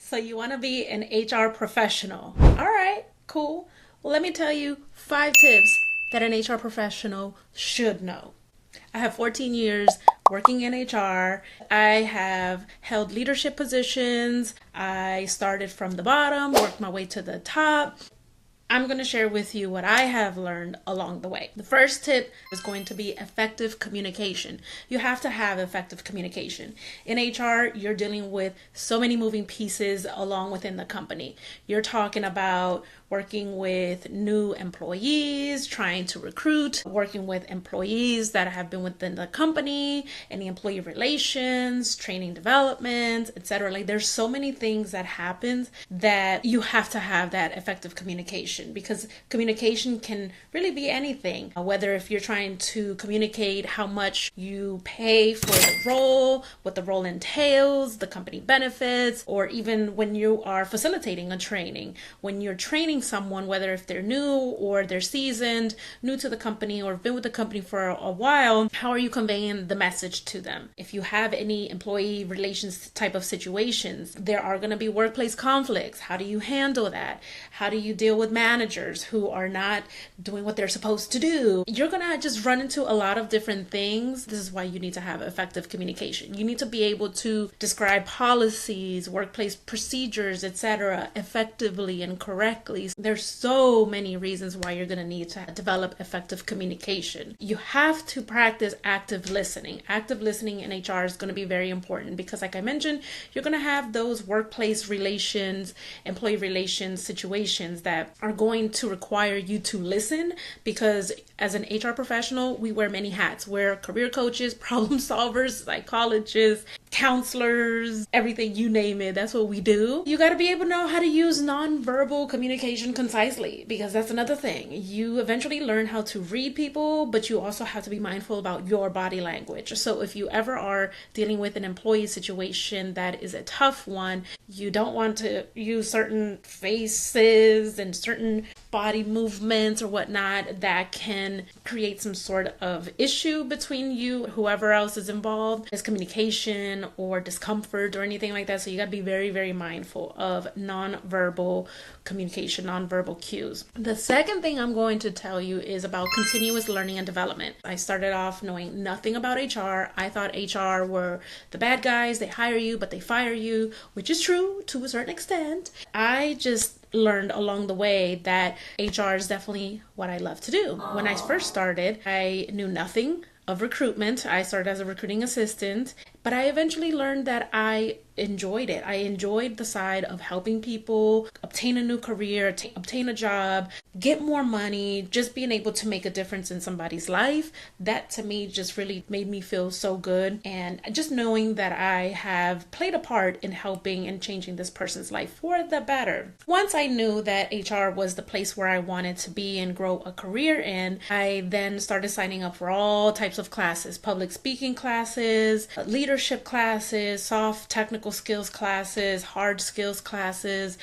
So you want to be an HR professional. All right, cool. Well, let me tell you 5 tips that an HR professional should know. I have 14 years working in HR. I have held leadership positions. I started from the bottom, worked my way to the top. I'm going to share with you what I have learned along the way. The first tip is going to be effective communication. You have to have effective communication. In HR, you're dealing with so many moving pieces along within the company. You're talking about working with new employees, trying to recruit, working with employees that have been within the company, any employee relations, training development, etc. Like there's so many things that happen that you have to have that effective communication, because communication can really be anything. Whether if you're trying to communicate how much you pay for the role, what the role entails, the company benefits, or even when you are facilitating a training, when you're training someone, whether if they're new or they're seasoned, new to the company, or have been with the company for a while, how are you conveying the message to them? If you have any employee relations type of situations, there are going to be workplace conflicts. How do you handle that? How do you deal with managers who are not doing what they're supposed to do? You're going to just run into a lot of different things. This is why you need to have effective communication. You need to be able to describe policies, workplace procedures, etc. effectively and correctly. There's so many reasons why you're going to need to develop effective communication. You have to practice active listening. Active listening in HR is going to be very important because, like I mentioned, you're going to have those workplace relations, employee relations situations that are going to require you to listen, because as an HR professional, we wear many hats. We're career coaches, problem solvers, psychologists, counselors, everything, you name it. That's what we do. You got to be able to know how to use nonverbal communication concisely, because that's another thing. You eventually learn how to read people, but you also have to be mindful about your body language. So if you ever are dealing with an employee situation that is a tough one, you don't want to use certain faces and certain body movements or whatnot that can create some sort of issue between you, whoever else is involved. There's communication or discomfort or anything like that. So you got to be very, very mindful of nonverbal communication, nonverbal cues. The second thing I'm going to tell you is about continuous learning and development. I started off knowing nothing about HR. I thought HR were the bad guys. They hire you, but they fire you, which is true to a certain extent. I just learned along the way that HR is definitely what I love to do. When I first started, I knew nothing of recruitment. I started as a recruiting assistant, but I eventually learned that I enjoyed it. I enjoyed the side of helping people obtain a new career, obtain a job, get more money, just being able to make a difference in somebody's life. That to me just really made me feel so good. And just knowing that I have played a part in helping and changing this person's life for the better. Once I knew that HR was the place where I wanted to be and grow a career in, I then started signing up for all types of classes, public speaking classes, leadership classes, soft technical skills classes, hard skills classes,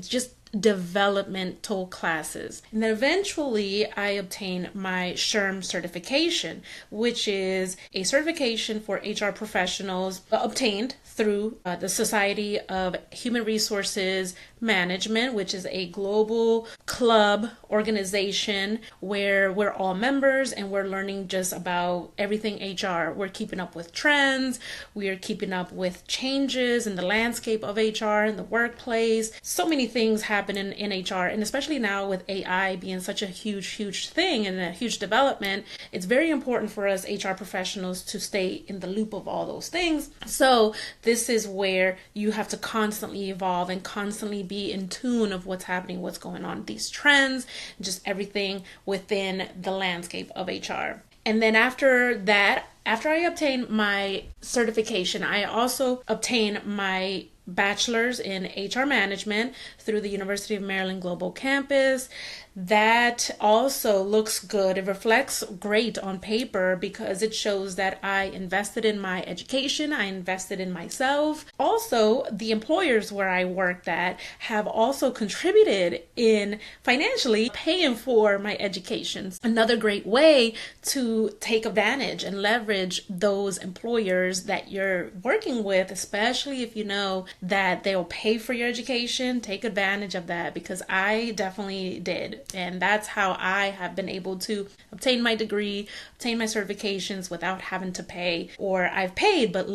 just developmental classes. And then eventually I obtained my SHRM certification, which is a certification for HR professionals obtained through the Society of Human Resources Management, which is a global club organization where we're all members and we're learning just about everything HR. We're keeping up with trends. We are keeping up with changes in the landscape of HR in the workplace. So many things happen in HR, and especially now with AI being such a huge thing and a huge development, it's very important for us HR professionals to stay in the loop of all those things. So this is where you have to constantly evolve and constantly be in tune of what's happening, what's going on, these trends, just everything within the landscape of HR. And then after that, after I obtained my certification, I also obtained my bachelor's in HR management through the University of Maryland Global Campus. That also looks good. It reflects great on paper because it shows that I invested in my education. I invested in myself. Also, the employers where I worked at have also contributed in financially paying for my education. Another great way to take advantage and leverage those employers that you're working with, especially if you know that they'll pay for your education, take advantage of that, because I definitely did. And that's how I have been able to obtain my degree, obtain my certifications without having to pay, or I've paid, but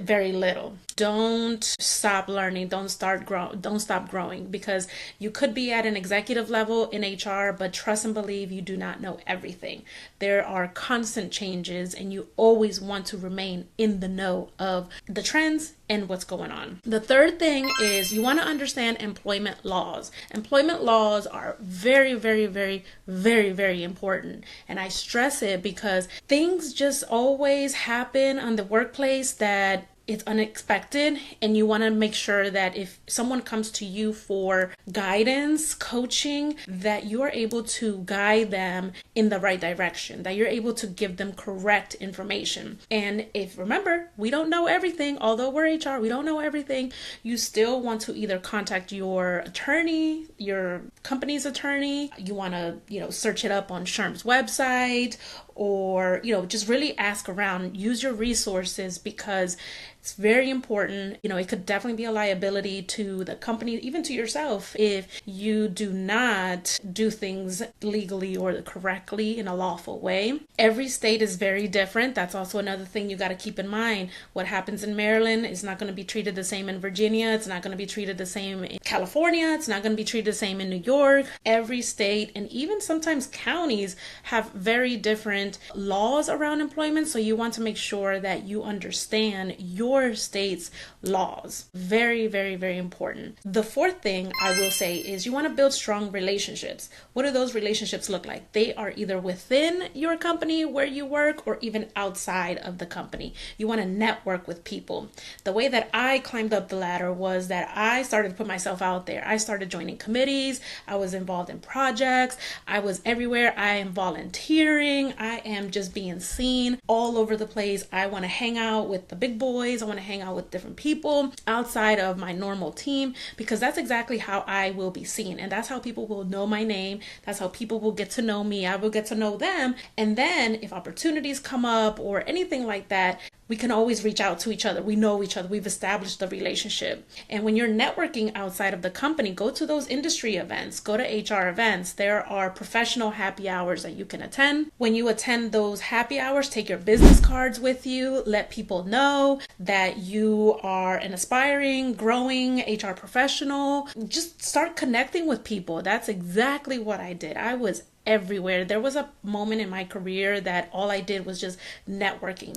very little. Don't stop learning. Don't stop growing, because you could be at an executive level in HR, but trust and believe you do not know everything. There are constant changes, and you always want to remain in the know of the trends and what's going on. The third thing is you want to understand employment laws. Employment laws are very, very, very, very, very important. And I stress it because things just always happen on the workplace that it's unexpected, and you want to make sure that if someone comes to you for guidance, coaching, that you are able to guide them in the right direction, that you're able to give them correct information. And if, remember, we don't know everything, although we're HR, we don't know everything, you still want to either contact your attorney, your company's attorney, you want to, search it up on SHRM's website, or, just really ask around, use your resources, because it's very important. It could definitely be a liability to the company, even to yourself, if you do not do things legally or correctly in a lawful way. Every state is very different. That's also another thing you got to keep in mind. What happens in Maryland is not going to be treated the same in Virginia. It's not going to be treated the same in California. It's not going to be treated the same in New York. Every state, and even sometimes counties, have very different laws around employment. So you want to make sure that you understand your state's laws. Very, very, very important. The fourth thing I will say is you want to build strong relationships. What do those relationships look like? They are either within your company where you work, or even outside of the company. You want to network with people. The way that I climbed up the ladder was that I started to put myself out there. I started joining committees. I was involved in projects. I was everywhere. I am volunteering. I am just being seen all over the place. I want to hang out with the big boys. I want to hang out with different people outside of my normal team, because that's exactly how I will be seen. And that's how people will know my name. That's how people will get to know me. I will get to know them. And then if opportunities come up or anything like that, we can always reach out to each other. We know each other. We've established the relationship. And when you're networking outside of the company, go to those industry events, go to HR events. There are professional happy hours that you can attend. When you attend those happy hours, take your business cards with you. Let people know that you are an aspiring, growing HR professional. Just start connecting with people. That's exactly what I did. I was everywhere. There was a moment in my career that all I did was just networking.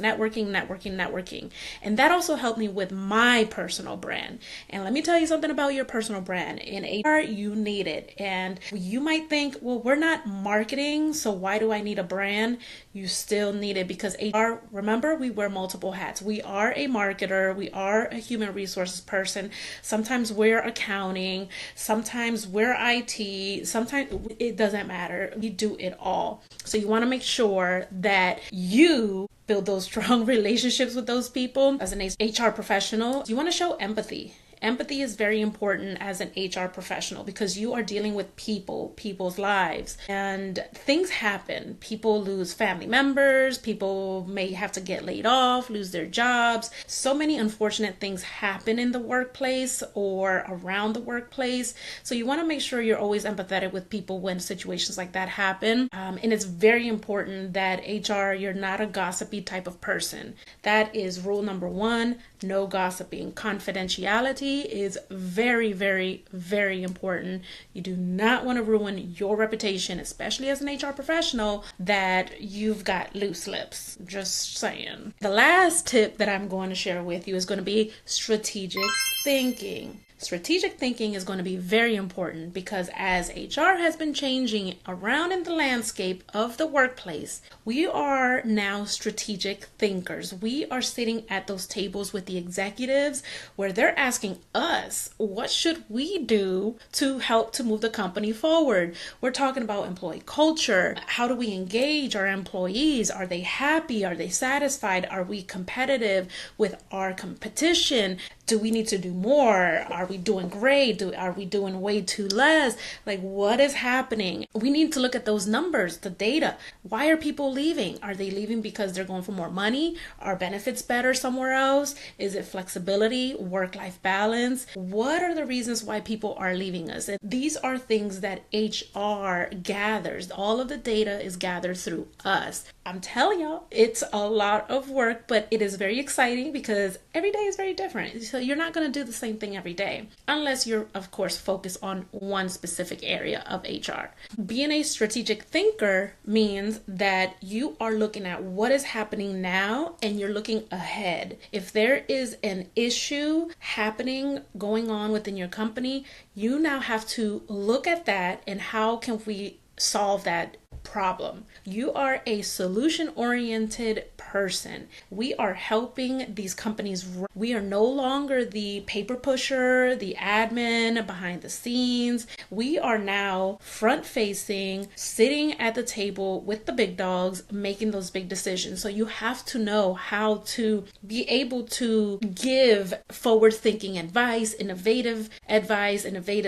And that also helped me with my personal brand. And let me tell you something about your personal brand. In HR, you need it. And you might think, well, we're not marketing, so why do I need a brand? You still need it, because HR, remember, we wear multiple hats. We are a marketer. We are a human resources person. Sometimes we're accounting. Sometimes we're IT. Sometimes it doesn't matter. We do it all. So you want to make sure that you build those strong relationships with those people. As an HR professional, you want to show empathy. Empathy is very important as an HR professional, because you are dealing with people's lives, and things happen. People lose family members. People may have to get laid off, lose their jobs. So many unfortunate things happen in the workplace or around the workplace. So you want to make sure you're always empathetic with people when situations like that happen. And it's very important that HR, you're not a gossipy type of person. That is rule number one. No gossiping. Confidentiality is very, very, very important. You do not want to ruin your reputation, especially as an HR professional, that you've got loose lips. Just saying. The last tip that I'm going to share with you is going to be strategic thinking. Strategic thinking is going to be very important, because as HR has been changing around in the landscape of the workplace, we are now strategic thinkers. We are sitting at those tables with the executives where they're asking us, what should we do to help to move the company forward? We're talking about employee culture. How do we engage our employees? Are they happy? Are they satisfied? Are we competitive with our competition? Do we need to do more? Are we doing great? Are we doing way too less? Like, what is happening? We need to look at those numbers, the data. Why are people leaving? Are they leaving because they're going for more money? Are benefits better somewhere else? Is it flexibility, work-life balance? What are the reasons why people are leaving us? And these are things that HR gathers. All of the data is gathered through us. I'm telling y'all, it's a lot of work, but it is very exciting because every day is very different. So you're not going to do the same thing every day unless you're, of course, focused on one specific area of HR. Being a strategic thinker means that you are looking at what is happening now and you're looking ahead. If there is an issue happening, going on within your company, you now have to look at that and how can we solve that problem. You are a solution-oriented person. We are helping these companies. We are no longer the paper pusher, the admin behind the scenes. We are now front-facing, sitting at the table with the big dogs, making those big decisions. So you have to know how to be able to give forward-thinking advice, innovative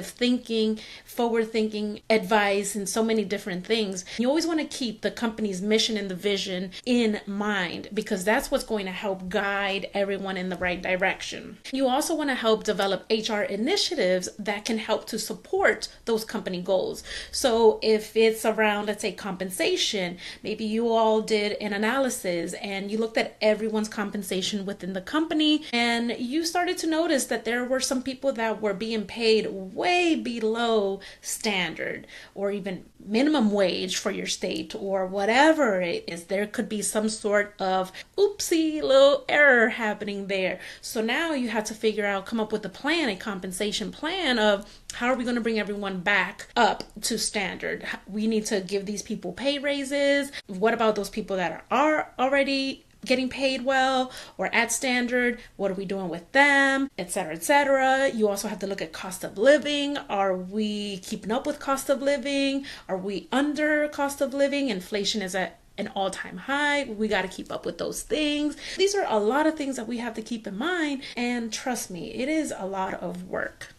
thinking, forward-thinking advice, and so many different things. You always want to keep the company's mission and the vision in mind because that's what's going to help guide everyone in the right direction. You also want to help develop HR initiatives that can help to support those company goals. So if it's around, let's say, compensation, maybe you all did an analysis and you looked at everyone's compensation within the company and you started to notice that there were some people that were being paid way below standard or even minimum wage for your state or whatever it is. There could be some sort of oopsie little error happening there. So now you have to come up with a compensation plan of how are we going to bring everyone back up to standard? We need to give these people pay raises. What about those people that are already getting paid well or at standard? What are we doing with them, etc., etc.? You also have to look at cost of living. Are we keeping up with cost of living? Are we under cost of living? Inflation is at an all-time high. We got to keep up with those things. These are a lot of things that we have to keep in mind, and trust me, it is a lot of work.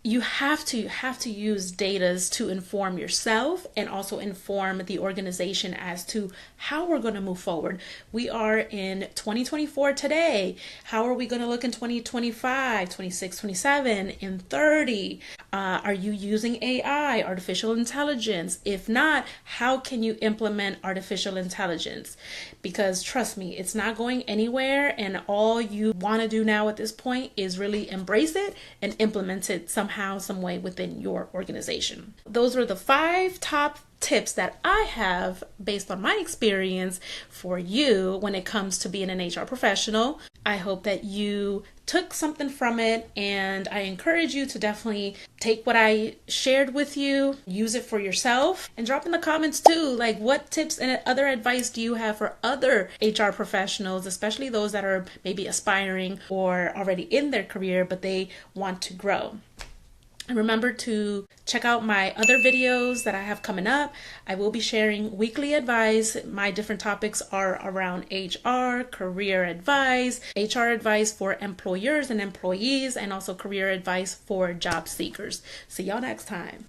You have to use data to inform yourself and also inform the organization as to how we're going to move forward. We are in 2024 today. How are we going to look in 2025, 26, 27, and 30? Are you using AI, artificial intelligence? If not, how can you implement artificial intelligence? Because trust me, it's not going anywhere, and all you want to do now at this point is really embrace it and implement it somehow, some way within your organization. Those are the 5 top tips that I have based on my experience for you when it comes to being an HR professional. I hope that you took something from it, and I encourage you to definitely take what I shared with you, use it for yourself, and drop in the comments too, like what tips and other advice do you have for other HR professionals, especially those that are maybe aspiring or already in their career, but they want to grow. And remember to check out my other videos that I have coming up. I will be sharing weekly advice. My different topics are around HR, career advice, HR advice for employers and employees, and also career advice for job seekers. See y'all next time.